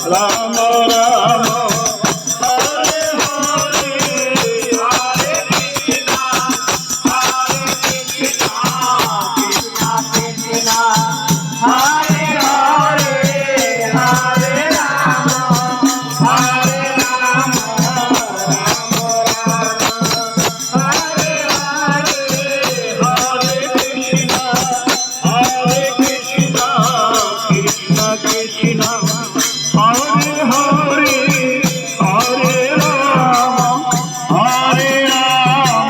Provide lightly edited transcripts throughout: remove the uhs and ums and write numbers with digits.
Ram Ram Hare Hare Hare Krishna Krishna Krishna Hare Hare Hare Ram Hare Ram Hare Hare Hare Krishna Krishna Krishna Hare Hare Hare Ram Hare Ram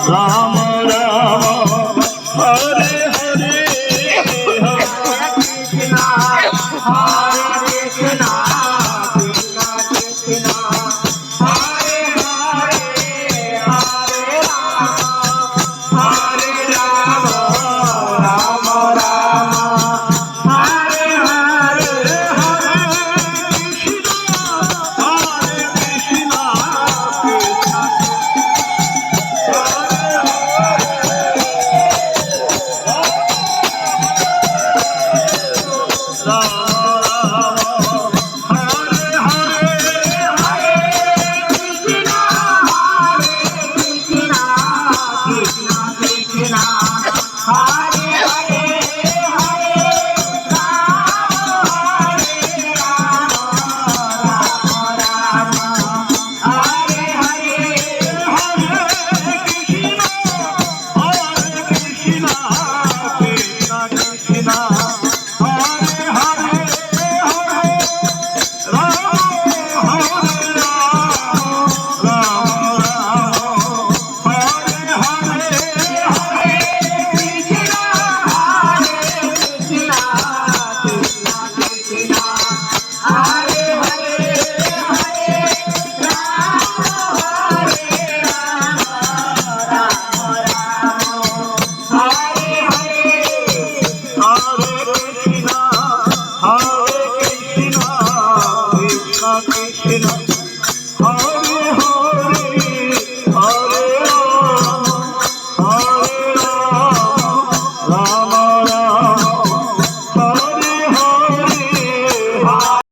Ram Ram Hare Hare Hare Krishna Hare Krishna Krishna Krishna Hare Hare Hare Ram Hare Ram Ram Ram Hare Hare Hare Krishna Hare Krishna Krishna Krishna